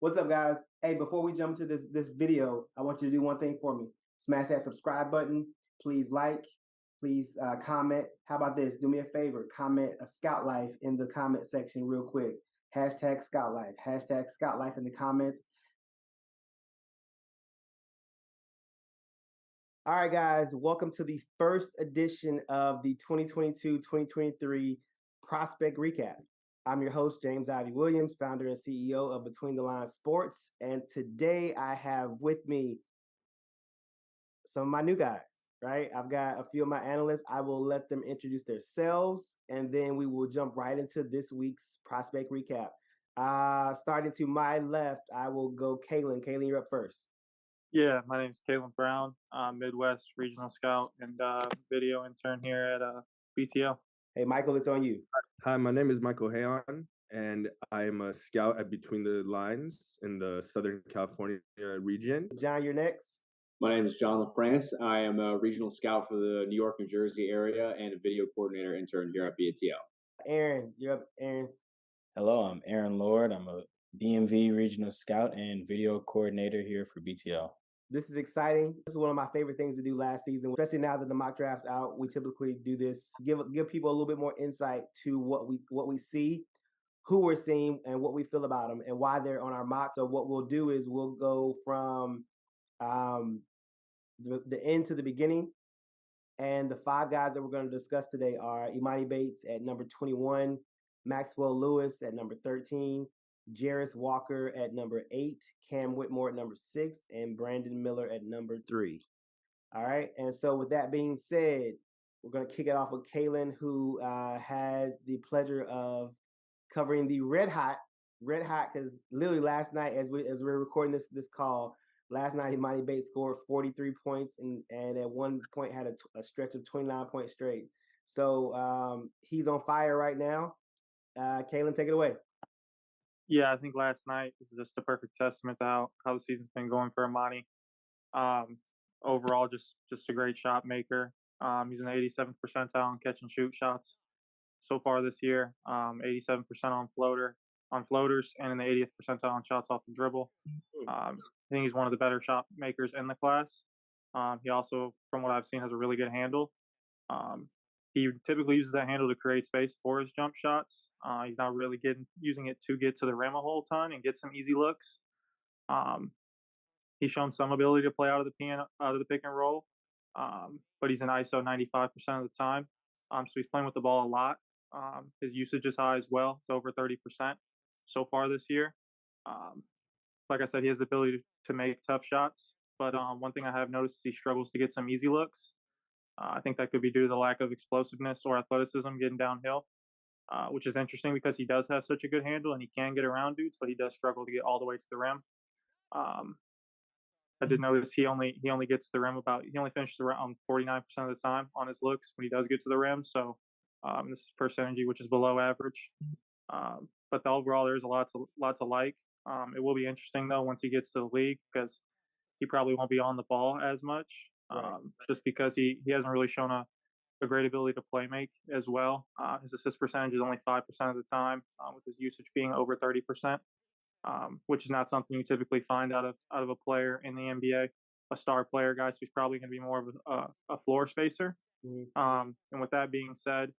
What's up, guys? Hey, before we jump to this video, I want you to do one thing for me. Smash that subscribe button. Please like. Please comment. How about this? Do me a favor. Comment a Scout Life in the comment section real quick. Hashtag Scout Life. Hashtag Scout Life in the comments. All right, guys. Welcome to the first edition of the 2022-2023 Prospect Recap. I'm your host, James Ivy Williams, founder and CEO of Between the Lines Sports. And today I have with me some of my new guys, right? I've got a few of my analysts. I will let them introduce themselves, and then we will jump right into this week's Prospect Recap. Starting to my left, I will go Kalen. Kalen, you're up first. Yeah, my name is Kalen Brown. I'm Midwest Regional Scout and video intern here at BTL. Hey, Michael, it's on you. Hi, my name is Michael Hayon, and I'm a scout at Between the Lines in the Southern California region. John, you're next. My name is John LaFrance. I am a regional scout for the New York, New Jersey area and a video coordinator intern here at BTL. Aaron, you're up, Aaron. Hello, I'm Aaron Lord. I'm a DMV regional scout and video coordinator here for BTL. This is exciting. This is one of my favorite things to do last season, especially now that the mock draft's out. We typically do this, give people a little bit more insight to what we see, who we're seeing, and what we feel about them, and why they're on our mock. So what we'll do is we'll go from the end to the beginning. And the five guys that we're going to discuss today are Emoni Bates at number 21, Maxwell Lewis at number 13, Jarace Walker at number 8, Cam Whitmore at number 6, and Brandon Miller at number 3. All right. And so with that being said, we're going to kick it off with Kalen, who has the pleasure of covering the red hot, because literally last night, as we're recording this call, last night Emoni Bates scored 43 points and at one point had a stretch of 29 points straight. So he's on fire right now. Kalen, take it away. Yeah, I think last night is just a perfect testament to how the season's been going for Emoni. Overall, just a great shot maker. He's in the 87th percentile on catch and shoot shots so far this year. 87% on floaters, and in the 80th percentile on shots off the dribble. I think he's one of the better shot makers in the class. He also, from what I've seen, has a really good handle. He typically uses that handle to create space for his jump shots. He's not really using it to get to the rim a whole ton and get some easy looks. He's shown some ability to play out of the pick and roll, but he's an ISO 95% of the time. So he's playing with the ball a lot. His usage is high as well. It's over 30% so far this year. Like I said, he has the ability to make tough shots, but one thing I have noticed is he struggles to get some easy looks. I think that could be due to the lack of explosiveness or athleticism getting downhill, which is interesting because he does have such a good handle and he can get around dudes, but he does struggle to get all the way to the rim. I did notice he only gets to the rim he only finishes around 49% of the time on his looks when he does get to the rim. So this is percentage, which is below average. But overall, there's a lot to like. It will be interesting though once he gets to the league because he probably won't be on the ball as much. Just because he hasn't really shown a great ability to play make as well. His assist percentage is only 5% of the time, with his usage being over 30%, which is not something you typically find out of a player in the NBA, a star player guy. So he's probably going to be more of a floor spacer. Mm-hmm. And with that being said,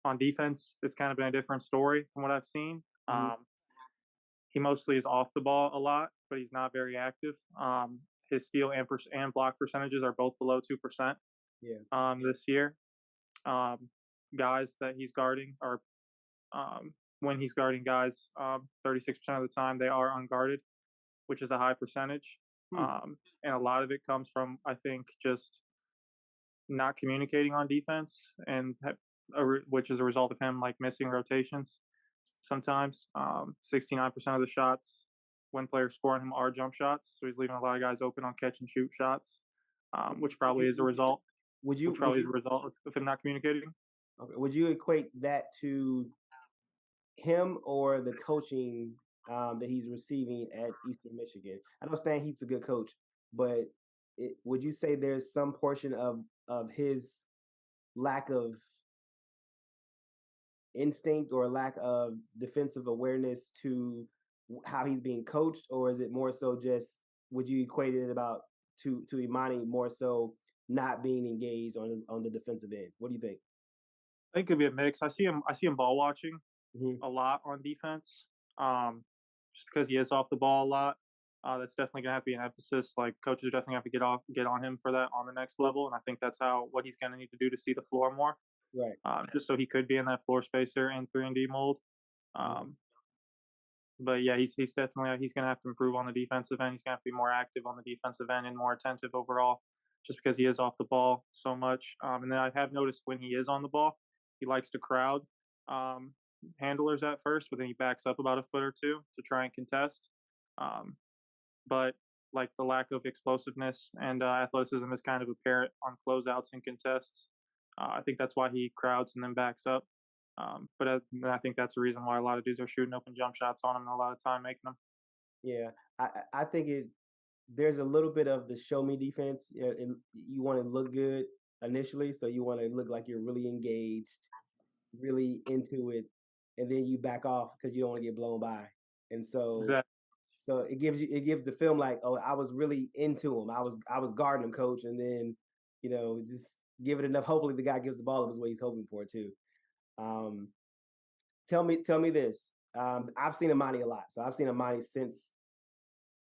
on defense, it's kind of been a different story from what I've seen. Mm-hmm. He mostly is off the ball a lot, but he's not very active. His steal and block percentages are both below 2%. This year. Guys that he's guarding are, when he's guarding guys, 36% of the time they are unguarded, which is a high percentage. And a lot of it comes from, I think, just not communicating on defense, and which is a result of him like missing rotations. Sometimes 69% of the shots when players scoring him are jump shots, so he's leaving a lot of guys open on catch and shoot shots, which probably is a result. Is a result of him not communicating. Okay. Would you equate that to him or the coaching that he's receiving at Eastern Michigan? I know Stan Heat's a good coach, but would you say there's some portion of his lack of instinct or lack of defensive awareness to how he's being coached, or is it more so just would you equate it about to Emoni more so not being engaged on the defensive end? What do you think? I think it could be a mix. I see him ball watching Mm-hmm. a lot on defense, just because he is off the ball a lot. That's definitely gonna have to be an emphasis. Like coaches definitely have to get on him for that on the next level, and I think that's what he's gonna need to do to see the floor more, Right. just so he could be in that floor spacer and 3-and-D mold. Um, but yeah, he's definitely he's gonna have to improve on the defensive end. He's gonna have to be more active on the defensive end and more attentive overall, just because he is off the ball so much. And then I have noticed when he is on the ball, he likes to crowd um, handlers at first, but then he backs up about a foot or two to try and contest. Um, but like the lack of explosiveness and athleticism is kind of apparent on closeouts and contests. I think that's why he crowds and then backs up. But I think that's the reason why a lot of dudes are shooting open jump shots on him and a lot of time making them. Yeah, I think there's a little bit of the show me defense. You want to look good initially, so you want to look like you're really engaged, really into it, and then you back off because you don't want to get blown by. And Exactly. so it gives the film like, oh, I was really into him. I was guarding him, coach, and then just give it enough. Hopefully, the guy gives the ball up is what he's hoping for too. Um, tell me this. I've seen Emoni a lot, so I've seen Emoni since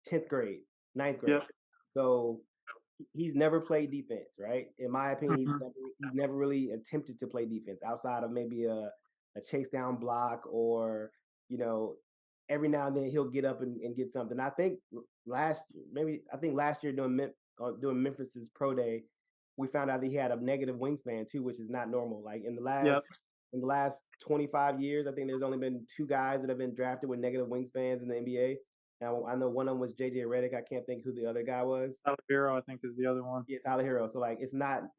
10th grade, 9th grade. Yep. So he's never played defense, right? In my opinion, Mhm. he's never really attempted to play defense outside of maybe a chase down block or, every now and then he'll get up and get something. I think last year doing Memphis's pro day, we found out that he had a negative wingspan too, which is not normal. Like Yep. in the last 25 years, I think there's only been 2 guys that have been drafted with negative wingspans in the NBA. Now I know one of them was JJ Redick. I can't think who the other guy was. Tyler Hero, I think, is the other one. Yeah, Tyler Hero. So like, it's not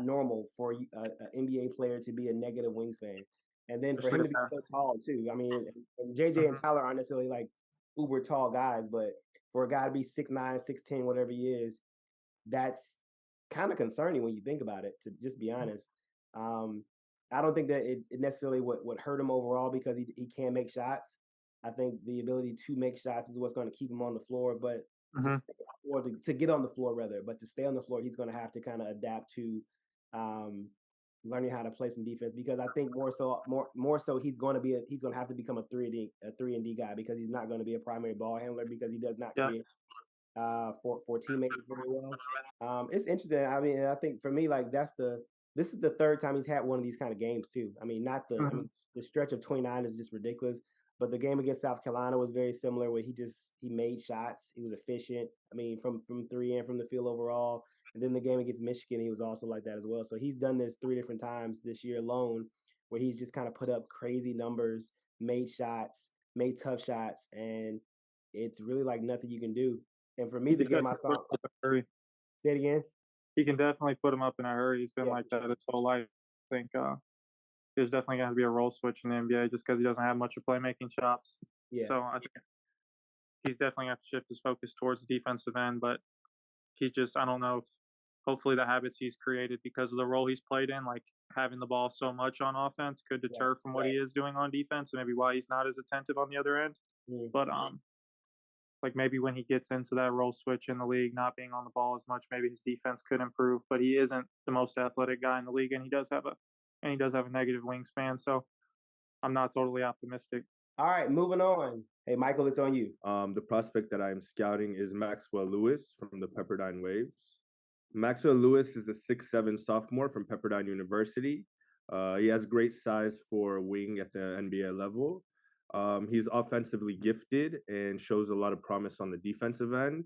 normal for an NBA player to be a negative wingspan, and then for him to be so tall too. I mean, and JJ and Tyler aren't necessarily like uber tall guys, but for a guy to be 6'9", 6'10", whatever he is, that's kind of concerning when you think about it. To just be honest, I don't think that it necessarily would hurt him overall because he can make shots. I think the ability to make shots is what's going to keep him on the floor, but to get on the floor rather, but to stay on the floor, he's going to have to kind of adapt to learning how to play some defense because I think more so he's going to have to become a 3-and-D guy because he's not going to be a primary ball handler because he does not create for teammates very well. It's interesting. I mean, I think for me, like this is the 3rd time he's had one of these kind of games too. I mean, the stretch of 29 is just ridiculous. But the game against South Carolina was very similar where he made shots. He was efficient. I mean, from 3 and from the field overall. And then the game against Michigan, he was also like that as well. So he's done this 3 different times this year alone where he's just kind of put up crazy numbers, made shots, made tough shots, and it's really like nothing you can do. And for me, the game I saw. Say it again. He can definitely put him up in a hurry. He's been like that his whole life. I think there's definitely going to be a role switch in the NBA just because he doesn't have much of playmaking chops. Yeah. So I think he's definitely going to shift his focus towards the defensive end. But I don't know if hopefully the habits he's created because of the role he's played in, like having the ball so much on offense, could deter from what he is doing on defense and maybe why he's not as attentive on the other end. But like maybe when he gets into that role switch in the league, not being on the ball as much, maybe his defense could improve. But he isn't the most athletic guy in the league, and he does have a negative wingspan. So I'm not totally optimistic. All right, moving on. Hey, Michael, it's on you. The prospect that I'm scouting is Maxwell Lewis from the Pepperdine Waves. Maxwell Lewis is a 6'7" sophomore from Pepperdine University. He has great size for a wing at the NBA level. He's offensively gifted and shows a lot of promise on the defensive end.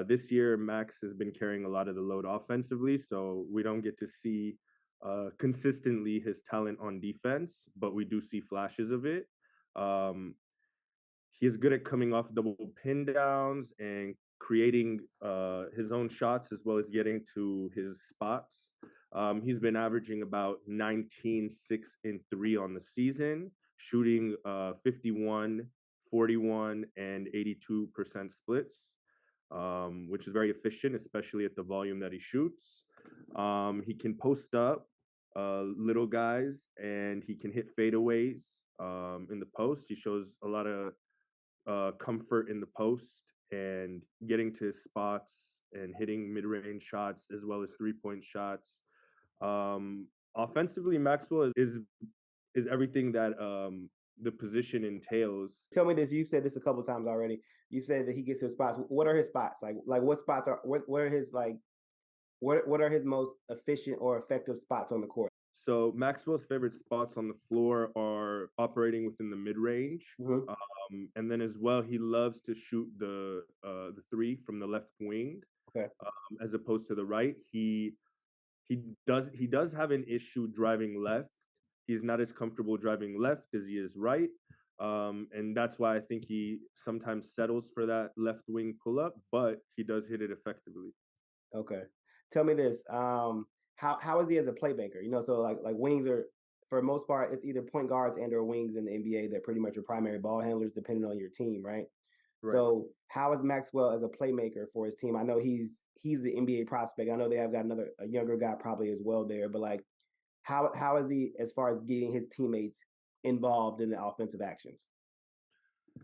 This year, Max has been carrying a lot of the load offensively, so we don't get to see consistently his talent on defense, but we do see flashes of it. He's good at coming off double pin downs and creating his own shots as well as getting to his spots. He's been averaging about 19, 6, and 3 on the season, shooting 51, 41, and 82% splits, which is very efficient, especially at the volume that he shoots. He can post up little guys, and he can hit fadeaways in the post. He shows a lot of comfort in the post and getting to spots and hitting mid-range shots as well as three-point shots. Offensively, Maxwell is everything that the position entails. Tell me this. You've said this a couple times already. You said that he gets his spots. What are his spots? Like what spots are what are his like what are his most efficient or effective spots on the court? So Maxwell's favorite spots on the floor are operating within the mid-range. Mm-hmm. And then as well, he loves to shoot the three from the left wing, Okay. As opposed to the right. He does have an issue driving left. He's not as comfortable driving left as he is right. And that's why I think he sometimes settles for that left wing pull up, but he does hit it effectively. Okay. Tell me this. How is he as a playmaker? You know, so like wings are, for the most part, it's either point guards and or wings in the NBA that pretty much are primary ball handlers depending on your team, right? Right. So how is Maxwell as a playmaker for his team? I know he's the NBA prospect. I know they have got a younger guy probably as well there, but like how is he as far as getting his teammates involved in the offensive actions?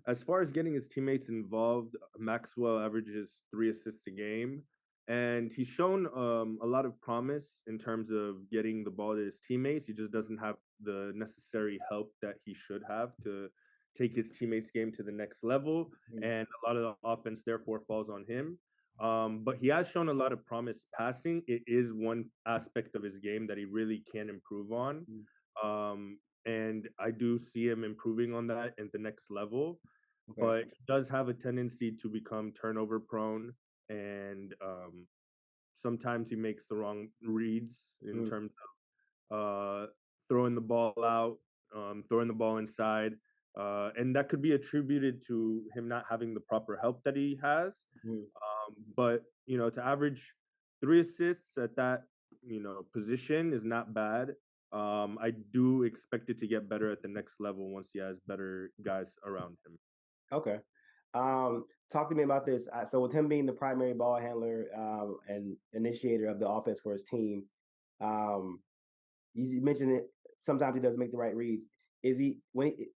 As far as getting his teammates involved, Maxwell averages 3 assists a game, and he's shown a lot of promise in terms of getting the ball to his teammates. He just doesn't have the necessary help that he should have to take his teammates' game to the next level, and a lot of the offense therefore falls on him. But he has shown a lot of promise passing. It is one aspect of his game that he really can improve on. And I do see him improving on that at the next level. Okay. But he does have a tendency to become turnover prone, and sometimes he makes the wrong reads in terms of throwing the ball out, throwing the ball inside. And that could be attributed to him not having the proper help that he has. But, you know, to average 3 assists at that, you know, position is not bad. I do expect it to get better at the next level once he has better guys around him. Okay. Talk to me about this. So with him being the primary ball handler and initiator of the offense for his team, you mentioned it. Sometimes he doesn't make the right reads. Is he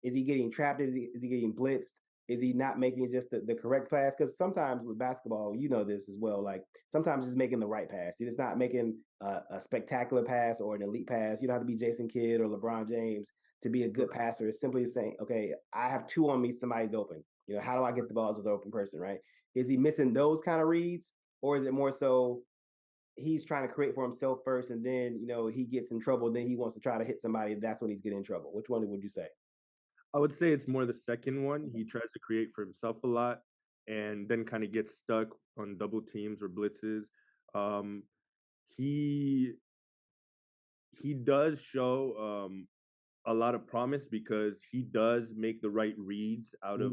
getting trapped? Is he getting blitzed? Is he not making just the correct pass? Because sometimes with basketball, you know this as well. Like sometimes he's making the right pass. He's not making a spectacular pass or an elite pass. You don't have to be Jason Kidd or LeBron James to be a good passer. It's simply saying, okay, I have 2 on me, somebody's open. You know, how do I get the ball to the open person, right? Is he missing those kind of reads, or is it more so he's trying to create for himself first, and then, you know, he gets in trouble, then he wants to try to hit somebody, that's when he's getting in trouble? Which one would you say? I would say it's more the second one. He tries to create for himself a lot and then kind of gets stuck on double teams or blitzes. He does show a lot of promise because he does make the right reads out of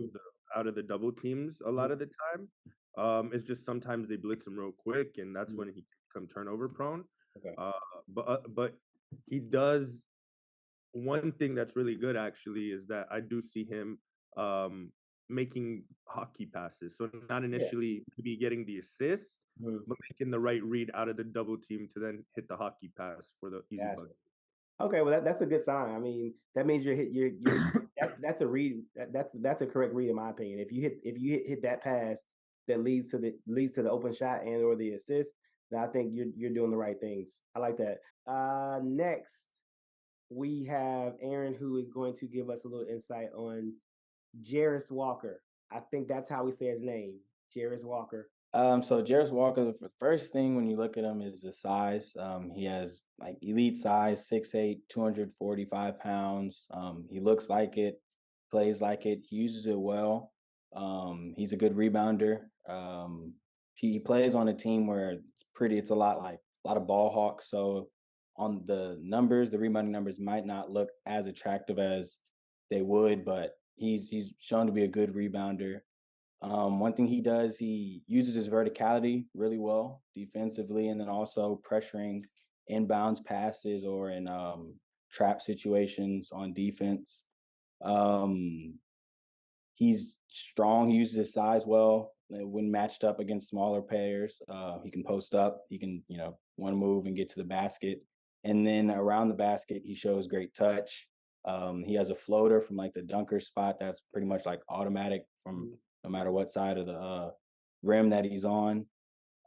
the double teams a lot of the time. It's just sometimes they blitz him real quick, and that's when he can become turnover prone. Okay. But he does. One thing that's really good actually is that I do see him making hockey passes. So not initially to be getting the assist, but making the right read out of the double team to then hit the hockey pass for the easy bucket. Okay, well that's a good sign. I mean, that means you're that's a read. That's a correct read in my opinion. If you hit that pass that leads to the open shot and or the assist, then I think you're doing the right things. I like that. Next, we have Aaron, who is going to give us a little insight on Jarace Walker. I think that's how we say his name, Jarace Walker. So Jarace Walker, the first thing when you look at him is the size. He has like elite size, 6'8", 245 pounds. He looks like it, plays like it, he uses it well. He's a good rebounder. He plays on a team where it's a lot of ball hawks. So on the numbers, the rebounding numbers might not look as attractive as they would, but he's shown to be a good rebounder. One thing he does, he uses his verticality really well defensively, and then also pressuring inbounds passes or in trap situations on defense. He's strong. He uses his size well when matched up against smaller players. He can post up. He can, one move and get to the basket. And then around the basket, he shows great touch. He has a floater from like the dunker spot that's pretty much like automatic from no matter what side of the rim that he's on.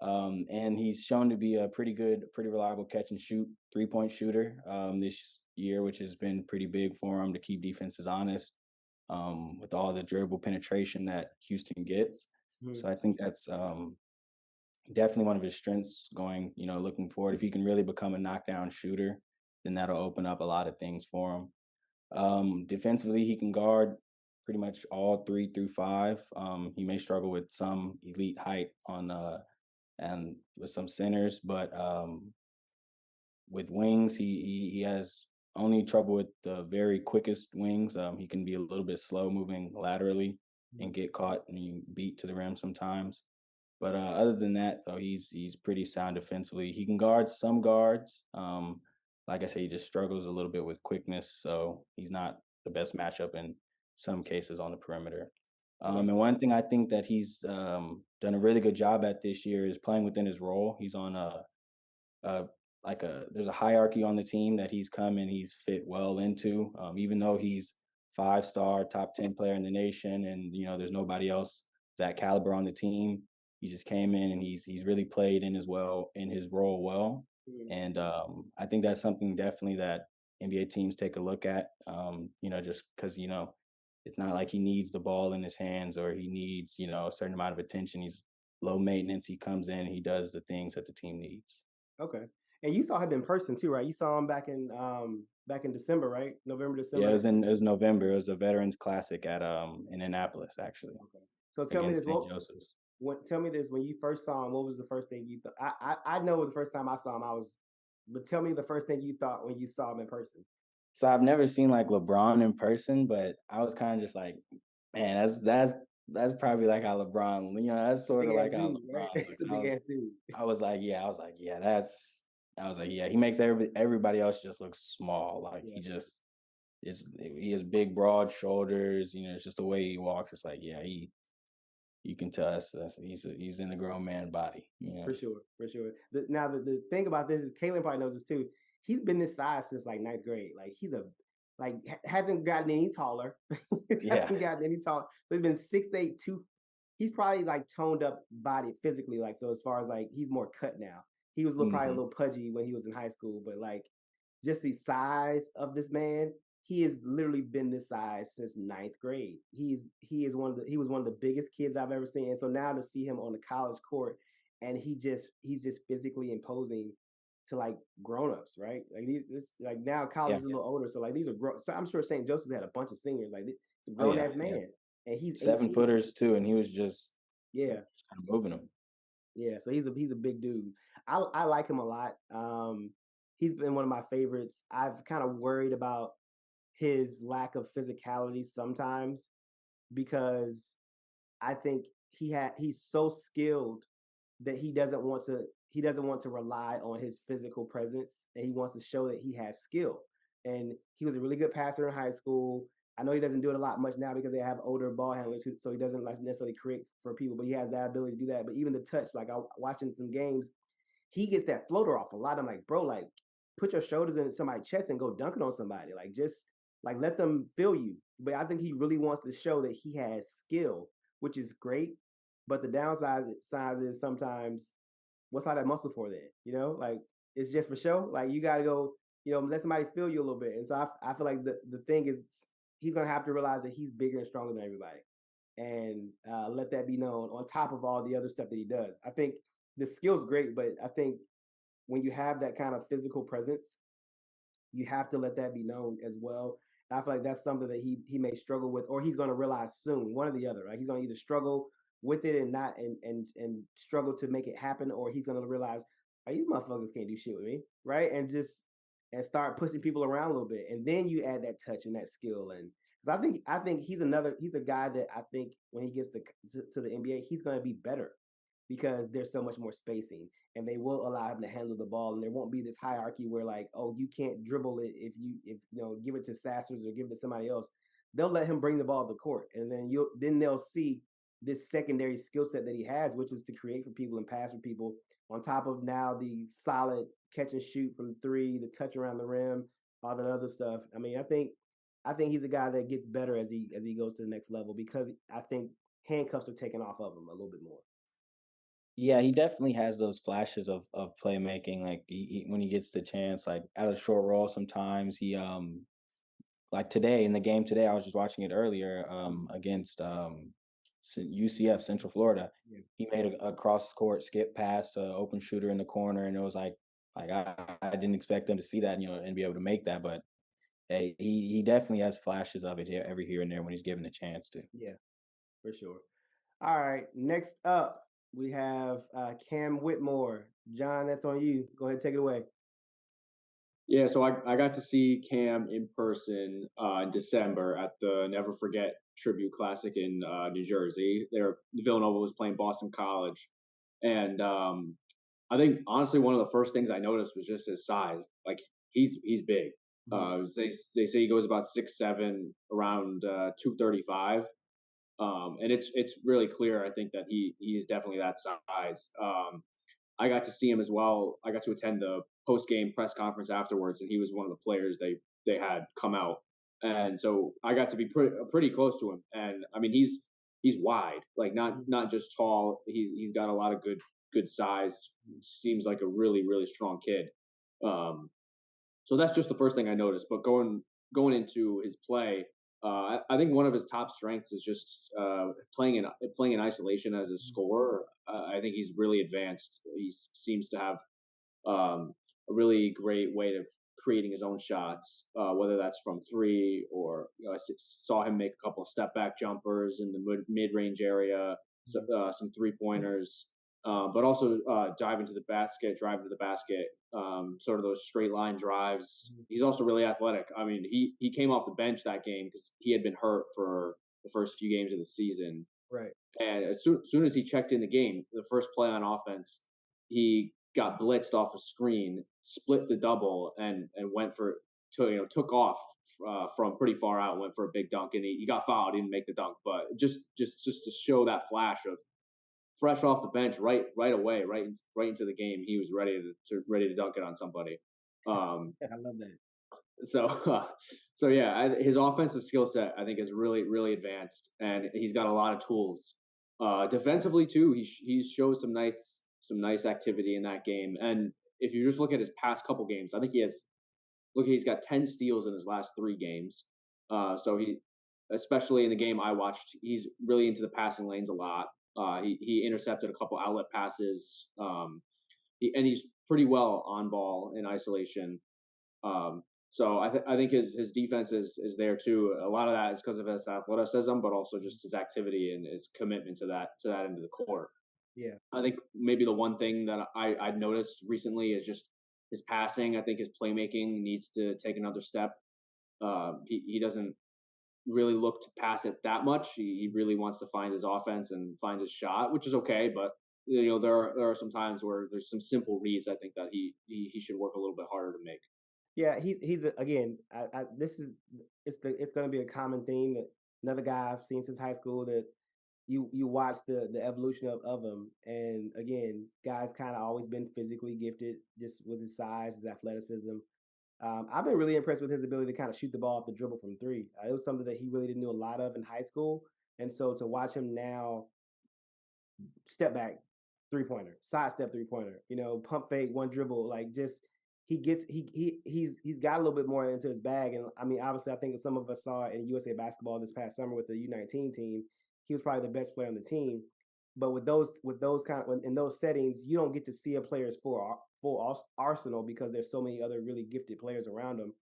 And he's shown to be a pretty reliable catch and shoot 3-point shooter this year, which has been pretty big for him to keep defenses honest with all the dribble penetration that Houston gets. So I think that's definitely one of his strengths going, looking forward. If he can really become a knockdown shooter, then that'll open up a lot of things for him. Defensively, he can guard pretty much all 3 through 5. He may struggle with some elite height on and with some centers, but with wings, he has only trouble with the very quickest wings. He can be a little bit slow moving laterally and get caught and beat to the rim sometimes. But other than that, though, he's pretty sound defensively. He can guard some guards. Like I said, he just struggles a little bit with quickness, so he's not the best matchup in some cases on the perimeter. And one thing I think that he's done a really good job at this year is playing within his role. He's on there's a hierarchy on the team that he's come and he's fit well into. Even though he's 5-star, top 10 player in the nation, and there's nobody else that caliber on the team. He just came in and he's really played in his role well. And I think that's something definitely that NBA teams take a look at. Just because it's not like he needs the ball in his hands or he needs a certain amount of attention. He's low maintenance. He comes in, he does the things that the team needs. Okay. And you saw him in person too, right? You saw him back in December, right? November, December. Yeah, it was November. It was a Veterans Classic at in Annapolis, actually. Okay. So tell me this. Joseph's. Tell me this. When you first saw him, what was the first thing you thought? I know the first time I saw him, but tell me the first thing you thought when you saw him in person. So I've never seen like LeBron in person, but I was kind of just like, man, that's probably like how LeBron, that's sort of like how LeBron. It's a big ass dude. I was like, yeah, he makes everybody else just look small. Like he has big, broad shoulders. It's just the way he walks. It's like, yeah, you can tell he's in a grown man body. For sure. Now the thing about this is Kaylin probably knows this too. He's been this size since like 9th grade. Like hasn't gotten any taller. Hasn't gotten any taller. So he's been 6'8", 2. He's probably like toned up body physically. Like, so as far as like, he's more cut now. He was probably a little pudgy when he was in high school, but like just the size of this man, he has literally been this size since 9th grade. He was one of the biggest kids I've ever seen. And so now to see him on the college court and he's just physically imposing to like grown-ups, right? Like now college is a little older. So like these are grown. So I'm sure St. Joseph's had a bunch of seniors. Like it's a grown ass man. And he's 7-footers too, and he was just just kind of moving them. Yeah, so he's a big dude. I like him a lot. He's been one of my favorites. I've kind of worried about his lack of physicality sometimes because I think he's so skilled that he doesn't want to rely on his physical presence, and he wants to show that he has skill. And he was a really good passer in high school. I know he doesn't do it a lot much now because they have older ball handlers, so he doesn't necessarily create for people, but he has that ability to do that. But even the touch, like I watching some games, he gets that floater off a lot. I'm like, bro, like put your shoulders in somebody's chest and go dunk it on somebody. Like just like let them feel you. But I think he really wants to show that he has skill, which is great. But the downside is sometimes what's all that muscle for then? Like it's just for show. Like you got to go, let somebody feel you a little bit. And so I feel like the thing is he's going to have to realize that he's bigger and stronger than everybody and let that be known on top of all the other stuff that he does. I think the skill's great, but I think when you have that kind of physical presence, you have to let that be known as well. And I feel like that's something that he may struggle with, or he's going to realize soon, one or the other, right? He's going to either struggle with it and not and struggle to make it happen, or he's going to realize, oh, these motherfuckers can't do shit with me, right? And start pushing people around a little bit, and then you add that touch and that skill. And because I think he's a guy that I think when he gets to the NBA, he's going to be better because there's so much more spacing, and they will allow him to handle the ball, and there won't be this hierarchy where like, oh, you can't dribble it if give it to Sassers or give it to somebody else. They'll let him bring the ball to the court, and then they'll see this secondary skill set that he has, which is to create for people and pass for people, on top of now the solid catch and shoot from 3, the touch around the rim, all that other stuff. I mean, I think I think he's a guy that gets better as he goes to the next level because I think handcuffs are taken off of him a little bit more. Yeah, he definitely has those flashes of playmaking. Like when he gets the chance, like out of short roll, sometimes he like today in the game today, I was just watching it earlier against UCF Central Florida. Yeah. He made a cross court skip pass, open shooter in the corner, and it was like I didn't expect him to see that, and be able to make that. But hey, he definitely has flashes of it here and there when he's given a chance to. Yeah, for sure. All right, next up we have Cam Whitmore. John, that's on you. Go ahead, take it away. Yeah, so I got to see Cam in person in December at the Never Forget Tribute Classic in New Jersey. Villanova was playing Boston College, and I think honestly one of the first things I noticed was just his size. Like he's big. They say he goes about 6'7", around 235. And it's really clear. I think that he is definitely that size. I got to see him as well. I got to attend the post game press conference afterwards, and he was one of the players they had come out, and so I got to be pretty close to him. And I mean, he's wide, like not just tall. He's got a lot of good size. Seems like a really strong kid. So that's just the first thing I noticed. But going into his play, I think one of his top strengths is just playing in isolation as a scorer. I think he's really advanced. He seems to have a really great way of creating his own shots, whether that's from three or I saw him make a couple of step back jumpers in the mid range area, some 3-pointers. But also drive into the basket, sort of those straight line drives. He's also really athletic. I mean, he came off the bench that game because he had been hurt for the first few games of the season. Right. And as soon as he checked in the game, the first play on offense, he got blitzed off a screen, split the double, and went for took off from pretty far out, went for a big dunk, and he got fouled, didn't make the dunk, but just to show that flash of fresh off the bench right away, right into the game. He was ready to dunk it on somebody. I love that. So yeah, his offensive skill set I think is really advanced, and he's got a lot of tools. Defensively too, he shows some nice activity in that game. And if you just look at his past couple games, I think he's got 10 steals in his last 3 games. So he, especially in the game I watched, he's really into the passing lanes a lot. He intercepted a couple outlet passes. And he's pretty well on ball in isolation. So I think his defense is there too. A lot of that is because of his athleticism, but also just his activity and his commitment to that end of the court. Yeah. I think maybe the one thing that I've noticed recently is just his passing. I think his playmaking needs to take another step. He doesn't really look to pass it that much. He really wants to find his offense and find his shot, which is okay. But there are some times where there's some simple reads I think that he should work a little bit harder to make. Yeah, he's again. It's going to be a common theme that another guy I've seen since high school that you watch the evolution of him, and again, guys kind of always been physically gifted just with his size, his athleticism. I've been really impressed with his ability to kind of shoot the ball off the dribble from 3. It was something that he really didn't do a lot of in high school, and so to watch him now step back 3-pointer, sidestep 3-pointer, pump fake, one dribble, like just he's got a little bit more into his bag. And I mean, obviously I think some of us saw it in USA basketball this past summer with the U19 team. He was probably the best player on the team. But with those in those settings, you don't get to see a player's full arsenal because there's so many other really gifted players around him.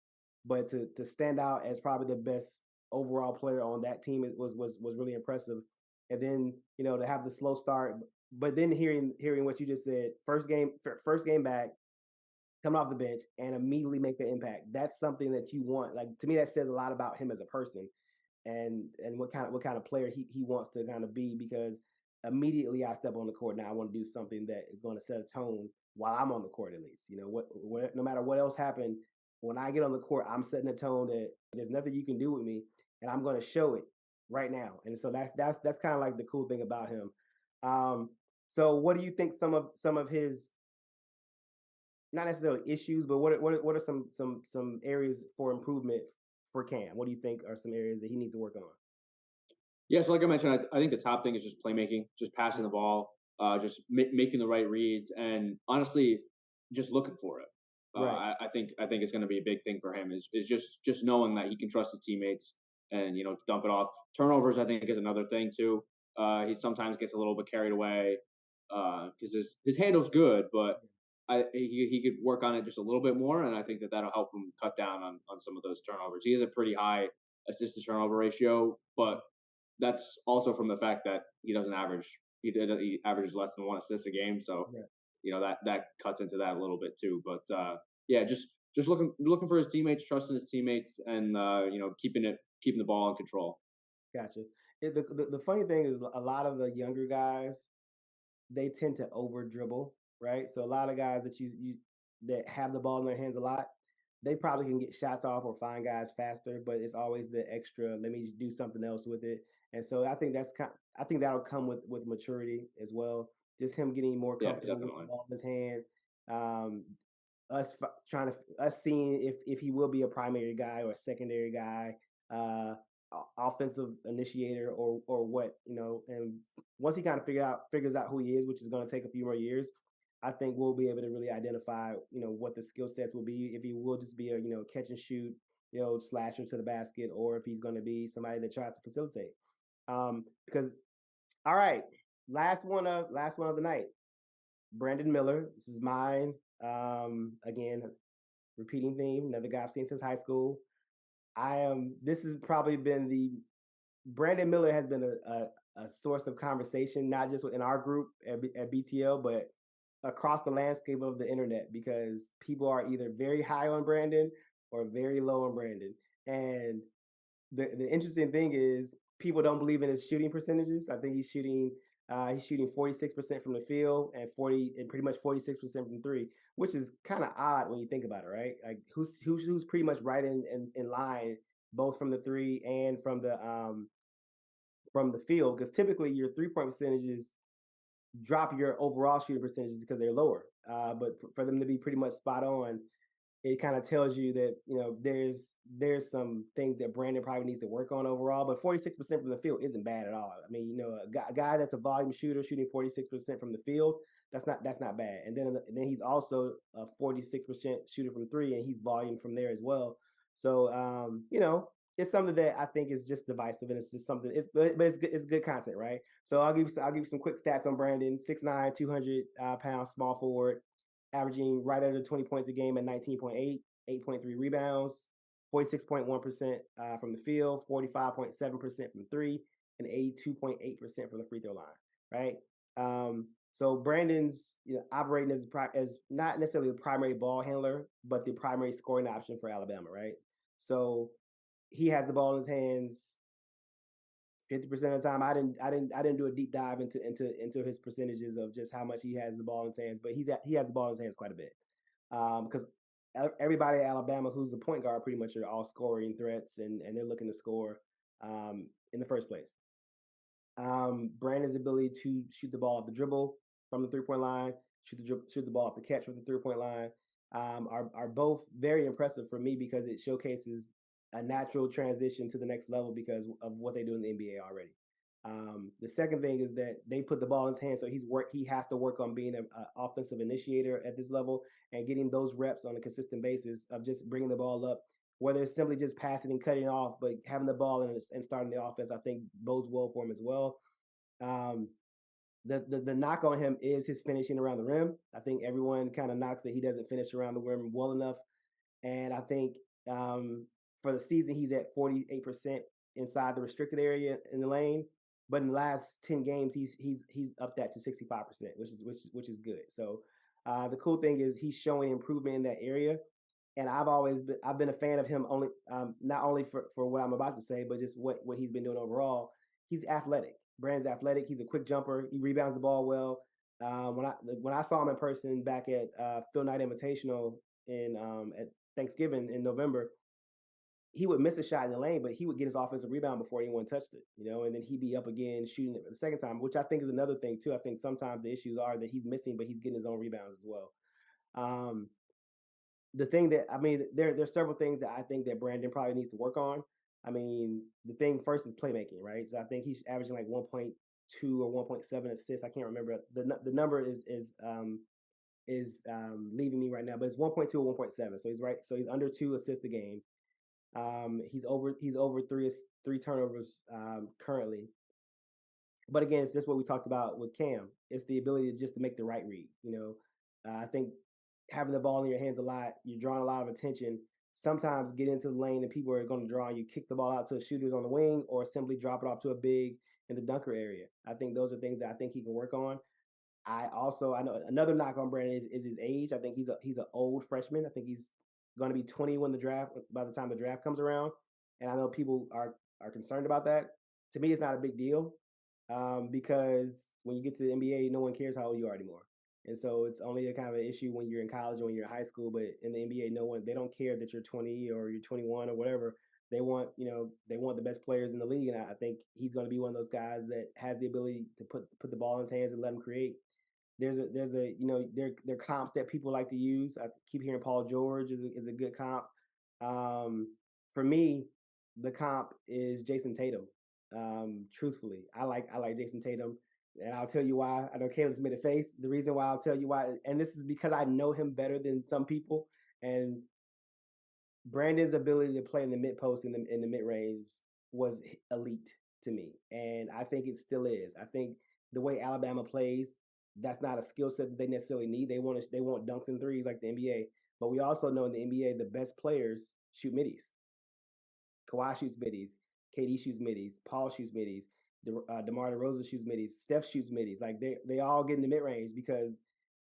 But to stand out as probably the best overall player on that team was really impressive. And then to have the slow start, but then hearing what you just said, first game back, coming off the bench and immediately make the impact. That's something that you want. Like, to me, that says a lot about him as a person and what kind of player he wants to kind of be, because immediately I step on the court. Now I want to do something that is going to set a tone while I'm on the court, at least. No matter what else happened, when I get on the court, I'm setting a tone that there's nothing you can do with me, and I'm going to show it right now. And so that's kind of like the cool thing about him. So what do you think some of his, not necessarily issues, but what are some areas for improvement for Cam? What do you think are some areas that he needs to work on? Yeah, so like I mentioned, I think the top thing is just playmaking, just passing the ball, just making the right reads, and honestly, just looking for it. Right. I think it's going to be a big thing for him is just knowing that he can trust his teammates and dump it off. Turnovers, I think, is another thing too. He sometimes gets a little bit carried away because his handle's good, but he could work on it just a little bit more, and I think that'll help him cut down on some of those turnovers. He has a pretty high assist to turnover ratio, but that's also from the fact that he doesn't average. He averages less than 1 assist a game, so that cuts into that a little bit too. But yeah, just looking for his teammates, trusting his teammates, and keeping the ball in control. Gotcha. The funny thing is a lot of the younger guys, they tend to over dribble, right? So a lot of guys that you that have the ball in their hands a lot, they probably can get shots off or find guys faster, but it's always the extra. Let me do something else with it, and so I think I think that'll come with maturity as well. Just him getting more Yeah, comfortable with the definitely. ball in his hand. Um, trying to us seeing if he will be a primary guy or a secondary guy, offensive initiator or what. And once he kind of figures out who he is, which is going to take a few more years, I think we'll be able to really identify what the skill sets will be, if he will just be a catch and shoot slasher to the basket, or if he's going to be somebody that tries to facilitate. Because all right, last one of the night, Brandon Miller. This is mine. Again, repeating theme. Another guy I've seen since high school. This has probably been Brandon Miller has been a source of conversation, not just in our group at BTL, but across the landscape of the internet, because people are either very high on Brandon or very low on Brandon. And the interesting thing is people don't believe in his shooting percentages. I think he's shooting 46% from the field and pretty much 46% from three, which is kind of odd when you think about it, right? Like who's pretty much right in line, both from the three and from the field, because typically your 3-point percentages drop your overall shooting percentages because they're lower. But for them to be pretty much spot on, it kind of tells you that there's some things that Brandon probably needs to work on overall. But 46% from the field isn't bad at all. I mean, a guy that's a volume shooter shooting 46% from the field, that's not bad. And then he's also a 46% shooter from three, and he's volume from there as well. So it's something that I think is just divisive, and it's just something. But it's good content, right? So I'll give you some quick stats on Brandon. 6'9", 200 pounds, small forward, averaging right under 20 points a game at 19.8, 8.3 rebounds, 46.1% from the field, 45.7% from three, and 82.8% from the free throw line. Right. So Brandon's operating as not necessarily the primary ball handler, but the primary scoring option for Alabama. Right. So he has the ball in his hands 50% of the time. I didn't do a deep dive into his percentages of just how much he has the ball in his hands, but he has the ball in his hands quite a bit. Because everybody at Alabama who's a point guard pretty much are all scoring threats, and they're looking to score in the first place. Brandon's ability to shoot the ball off the dribble from the 3-point line, shoot the ball off the catch from the 3-point line, are both very impressive for me, because it showcases a natural transition to the next level because of what they do in the NBA already. The second thing is that they put the ball in his hands, so he has to work on being an offensive initiator at this level and getting those reps on a consistent basis of just bringing the ball up, whether it's simply just passing and cutting off, but having the ball and starting the offense, I think bodes well for him as well. The knock on him is his finishing around the rim. I think everyone kind of knocks that he doesn't finish around the rim well enough, and I think for the season he's at 48% inside the restricted area in the lane, but in the last 10 games he's up that to 65%, which is good. So the cool thing is he's showing improvement in that area, and I've been a fan of him only not only for what I'm about to say, but just what he's been doing overall. He's athletic. Brand's athletic. He's a quick jumper. He rebounds the ball well. When I saw him in person back at Phil Knight Invitational at Thanksgiving in November, he would miss a shot in the lane, but he would get his offensive rebound before anyone touched it, and then he'd be up again shooting it the second time, which I think is another thing too. I think sometimes the issues are that he's missing, but he's getting his own rebounds as well. the thing that I mean, there's several things that I think that Brandon probably needs to work on. I mean, the thing first is playmaking, right? So I think he's averaging like 1.2 or 1.7 assists. I can't remember the number is leaving me right now, but it's 1.2 or 1.7. So he's right. So he's under 2 assists a game. He's over three turnovers currently. But again, it's just what we talked about with Cam. It's the ability to make the right read. I think having the ball in your hands a lot, you're drawing a lot of attention. Sometimes get into the lane and people are going to draw you, kick the ball out to shooters on the wing, or simply drop it off to a big in the dunker area. I think those are things that I think he can work on. I know another knock on Brandon is his age. I think he's an old freshman. I think he's going to be 20 by the time the draft comes around, and I know people are concerned about that. To me, it's not a big deal because when you get to the NBA, no one cares how old you are anymore, and so it's only a kind of an issue when you're in college or when you're in high school. But in the NBA, they don't care that you're 20 or you're 21 or whatever. They want the best players in the league, and I think he's going to be one of those guys that has the ability to put the ball in his hands and let him create. There's a there are comps that people like to use. I keep hearing Paul George is a good comp. For me, the comp is Jason Tatum. Truthfully, I like Jason Tatum, and I'll tell you why. I know Caleb's made a face. The reason why I'll tell you why, and this is because I know him better than some people. And Brandon's ability to play in the mid post in the mid range was elite to me, and I think it still is. I think the way Alabama plays, that's not a skill set that they necessarily need. They want dunks and threes like the NBA, but we also know in the NBA the best players shoot middies. Kawhi shoots middies, KD shoots middies, Paul shoots middies, DeMar DeRozan shoots middies, Steph shoots middies. Like they all get in the mid range because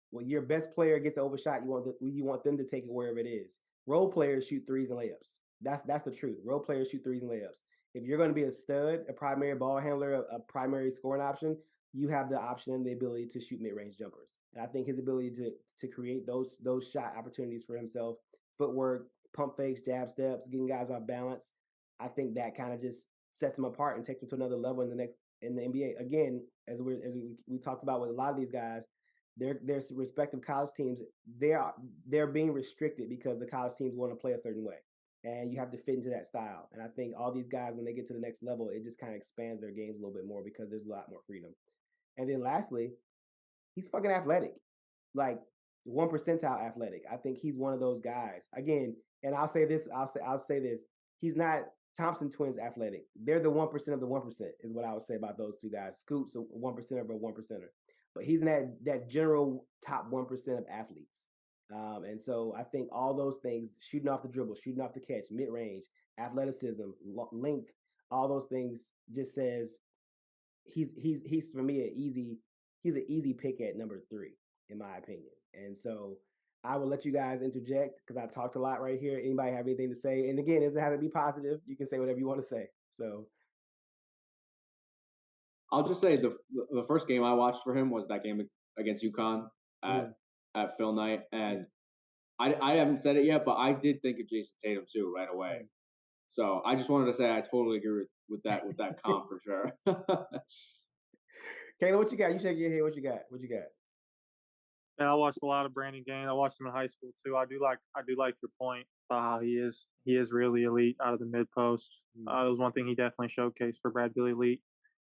when your best player gets overshot, you want them to take it wherever it is. Role players shoot threes and layups. That's the truth. Role players shoot threes and layups. If you're going to be a stud, a primary ball handler, a primary scoring option, you have the option and the ability to shoot mid-range jumpers. And I think his ability to create those shot opportunities for himself, footwork, pump fakes, jab steps, getting guys off balance, I think that kind of just sets him apart and takes him to another level in the NBA. Again, as we talked about with a lot of these guys, their respective college teams, they're being restricted because the college teams want to play a certain way, and you have to fit into that style. And I think all these guys, when they get to the next level, it just kind of expands their games a little bit more because there's a lot more freedom. And then lastly, he's fucking athletic, like 1 percentile athletic. I think he's one of those guys. Again, and I'll say this. He's not Thompson twins athletic. They're the 1% of the 1% is what I would say about those two guys. Scoop's a 1% of a 1%er. But he's in that general top 1% of athletes. And so I think all those things, shooting off the dribble, shooting off the catch, mid-range, athleticism, length, all those things just says he's for me he's an easy pick at number 3 in my opinion. And so I will let you guys interject because I talked a lot right here. Anybody have anything to say? And again, it doesn't have to be positive. You can say whatever you want to say. So I'll just say the first game I watched for him was that game against UConn at Phil Knight, and I haven't said it yet, but I did think of Jason Tatum too right away. So I just wanted to say I totally agree with that comp for sure. Kayla, what you got? You shake your head. What you got? And I watched a lot of Brandon Gaines. I watched him in high school too. I do like your point about how he is really elite out of the mid post. It was one thing he definitely showcased for Brad Billy Elite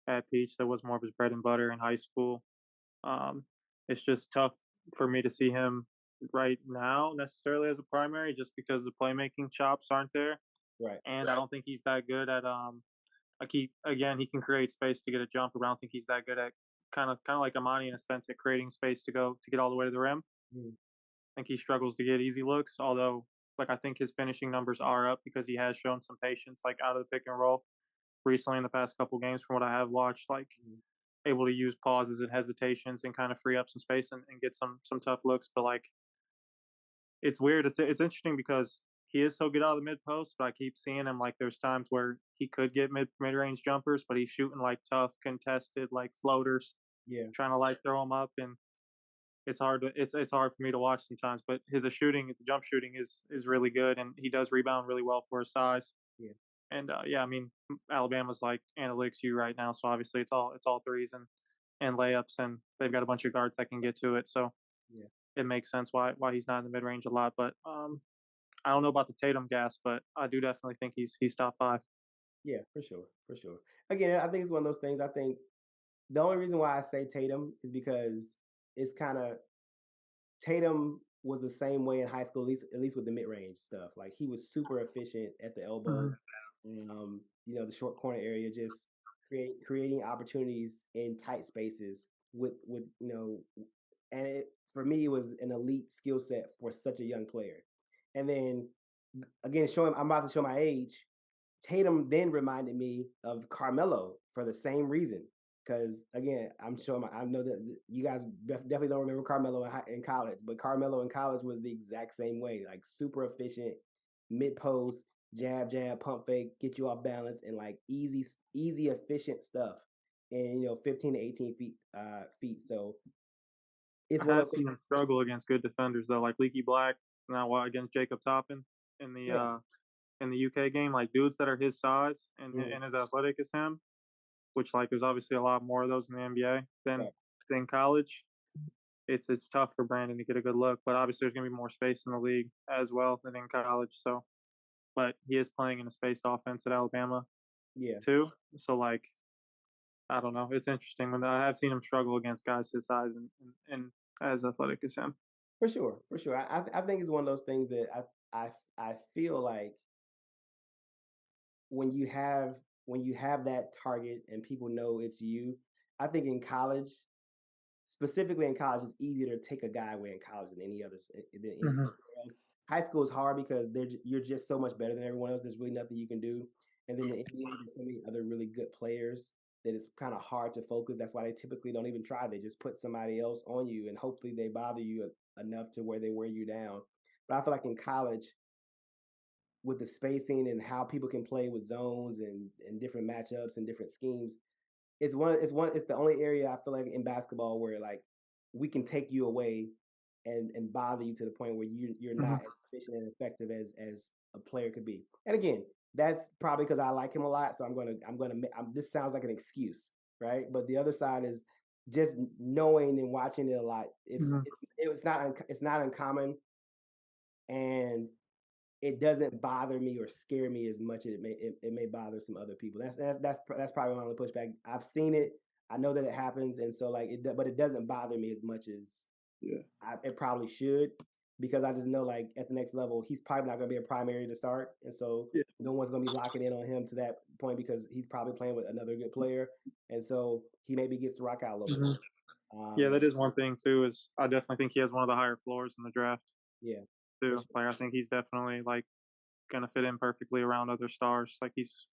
at Peach. That was more of his bread and butter in high school. It's just tough for me to see him right now necessarily as a primary, just because the playmaking chops aren't there. Right. And I don't think he's that good at he can create space to get a jumper, but I don't think he's that good at kind of like Emoni in a sense at creating space to get all the way to the rim. I think he struggles to get easy looks, although I think his finishing numbers are up because he has shown some patience out of the pick and roll recently in the past couple games from what I have watched, able to use pauses and hesitations and kind of free up some space and get some tough looks. But it's weird. It's interesting because he is so good out of the mid post, but I keep seeing him there's times where he could get mid range jumpers, but he's shooting tough contested floaters. Yeah. Trying to throw them up, and it's hard for me to watch sometimes. But the jump shooting is really good, and he does rebound really well for his size. Yeah. And I mean, Alabama's analytics U right now, so obviously it's all threes and layups, and they've got a bunch of guards that can get to it. So it makes sense why he's not in the mid range a lot. But I don't know about the Tatum gas, but I do definitely think he's top 5. Yeah, for sure, for sure. Again, I think it's one of those things. I think the only reason why I say Tatum is because it's kind of Tatum was the same way in high school, at least with the mid range stuff. Like he was super efficient at the elbow, the short corner area, just creating opportunities in tight spaces and for me it was an elite skill set for such a young player. And then again, I'm about to show my age. Tatum then reminded me of Carmelo for the same reason. Because again, I know that you guys definitely don't remember Carmelo in college, but Carmelo in college was the exact same way, like super efficient, mid post, jab, pump fake, get you off balance, and like easy, efficient stuff. And 15 to 18 feet. So it's I one of have those seen things. him struggle against good defenders though, like Leaky Black, now against Jacob Toppin in the Yeah. in the UK game, like dudes that are his size and as athletic as him, which like there's obviously a lot more of those in the NBA than college. It's tough for Brandon to get a good look, but obviously there's gonna be more space in the league as well than in college. So, but he is playing in a spaced offense at Alabama Yeah. too. So like, I don't know. It's interesting when I have seen him struggle against guys his size and as athletic as him. For sure, for sure. I think it's one of those things that I feel like when you have that target and people know it's you. I think in college, specifically in college, it's easier to take a guy away in college than anything else. High school is hard because you're just so much better than everyone else. There's really nothing you can do. And then the NBA, there's so many other really good players that it's kind of hard to focus. That's why they typically don't even try. They just put somebody else on you, and hopefully they bother you enough to where they wear you down. But I feel like in college, with the spacing and how people can play with zones and different matchups and different schemes, it's the only area I feel like in basketball where like we can take you away and bother you to the point where you're not as efficient and effective as a player could be. And again, that's probably because I like him a lot. So this sounds like an excuse, right? But the other side is just knowing and watching it a lot. It's not uncommon, and it doesn't bother me or scare me as much as it may bother some other people. That's probably my only pushback. I've seen it. I know that it happens, and so but it doesn't bother me as much as it probably should, because I just know like at the next level he's probably not going to be a primary to start, and so no one's going to be locking in on him to that point because he's probably playing with another good player, and so he maybe gets to rock out a little bit. Yeah, that is one thing too. Is I definitely think he has one of the higher floors in the draft. Yeah, too. Like I think he's definitely like gonna fit in perfectly around other stars. Like he's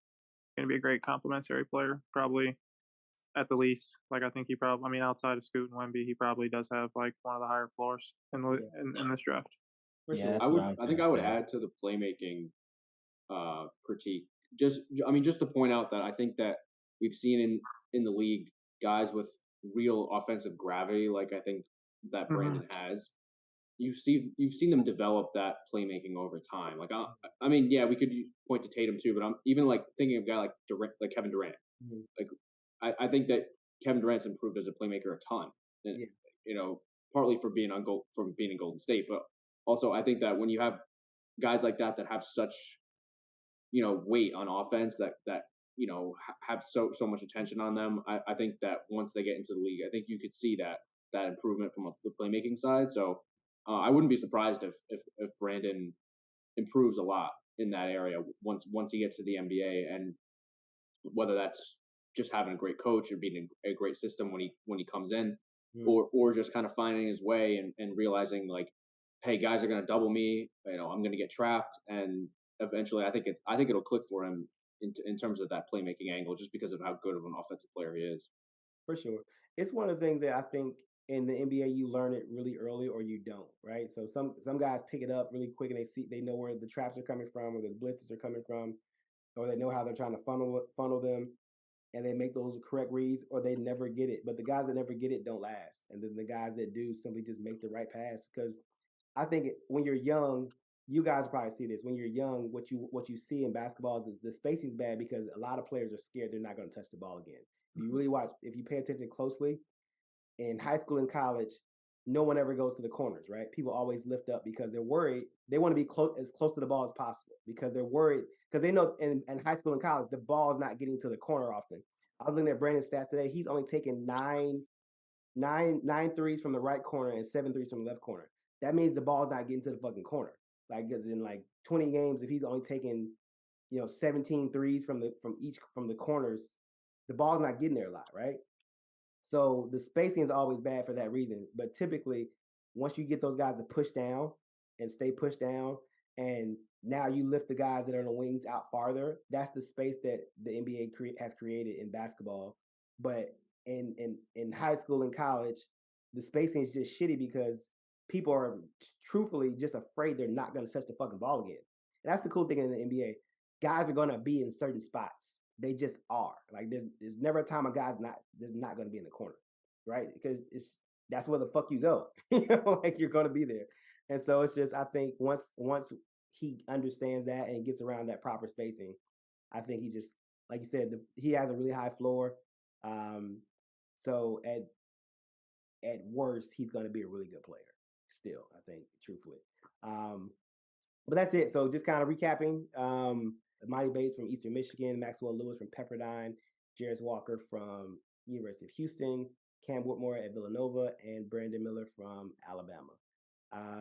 gonna be a great complementary player, probably at the least. Like I think I mean, outside of Scoot and Wemby, he probably does have like one of the higher floors in this draft. for Yeah, sure. that's what I was I think gonna I would say. add to the playmaking critique. Just to point out that I think that we've seen in the league guys with real offensive gravity, like I think that Brandon has. You've seen them develop that playmaking over time. Like I mean, yeah, we could point to Tatum too, but I'm even like thinking of a guy like Kevin Durant. Like I think that Kevin Durant's improved as a playmaker a ton, and partly for being in Golden State, but also I think that when you have guys like that have such weight on offense that have so much attention on them. I think that once they get into the league, I think you could see that improvement from the playmaking side. So I wouldn't be surprised if Brandon improves a lot in that area once he gets to the NBA, and whether that's just having a great coach or being a great system when he comes in, or just kind of finding his way and realizing like, hey, guys are going to double me. I'm going to get trapped, and eventually, I think it'll click for him in terms of that playmaking angle, just because of how good of an offensive player he is. For sure. It's one of the things that I think in the NBA you learn it really early or you don't, right? So some guys pick it up really quick and they know where the traps are coming from or the blitzes are coming from, or they know how they're trying to funnel them, and they make those correct reads, or they never get it. But the guys that never get it don't last. And then the guys that do simply just make the right pass. Because I think when you're young, you guys probably see this. When you're young, what you see in basketball is the spacing is bad because a lot of players are scared they're not going to touch the ball again. If you really watch, if you pay attention closely, in high school and college, no one ever goes to the corners, right? People always lift up because they're worried. They want to be as close to the ball as possible because they're worried because they know in high school and college the ball is not getting to the corner often. I was looking at Brandon's stats today. He's only taken nine threes from the right corner and 7 threes from the left corner. That means the ball's not getting to the fucking corner. Like, because in like 20 games, if he's only taking 17 threes from the corners, the ball's not getting there a lot, right? So the spacing is always bad for that reason. But typically, once you get those guys to push down and stay pushed down, and now you lift the guys that are on the wings out farther, that's the space that the NBA has created in basketball. But in high school and college, the spacing is just shitty because people are truthfully just afraid they're not going to touch the fucking ball again. And that's the cool thing in the NBA. Guys are going to be in certain spots. They just are. Like there's never a time a guy's not going to be in the corner, right? Because that's where the fuck you go. Like you're going to be there. And so it's just, I think once he understands that and gets around that proper spacing, I think he just, like you said, he has a really high floor. So at worst, he's going to be a really good player still, I think, truthfully. But that's it. So just kind of recapping, Emoni Bates from Eastern Michigan, Maxwell Lewis from Pepperdine, Jarace Walker from University of Houston, Cam Whitmore at Villanova, and Brandon Miller from Alabama.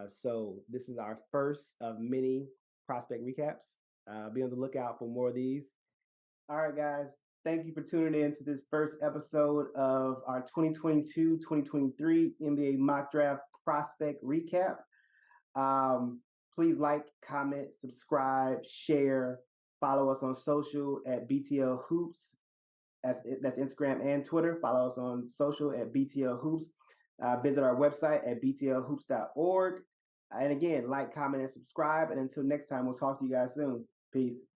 So this is our first of many prospect recaps. Be on the lookout for more of these. All right, guys. Thank you for tuning in to this first episode of our 2022-2023 NBA Mock Draft Prospect Recap. Please like, comment, subscribe, share, follow us on social at BTL Hoops. That's Instagram and Twitter. Follow us on social at BTL Hoops. Visit our website at btlhoops.org. And again, like, comment, and subscribe. And until next time, we'll talk to you guys soon. Peace.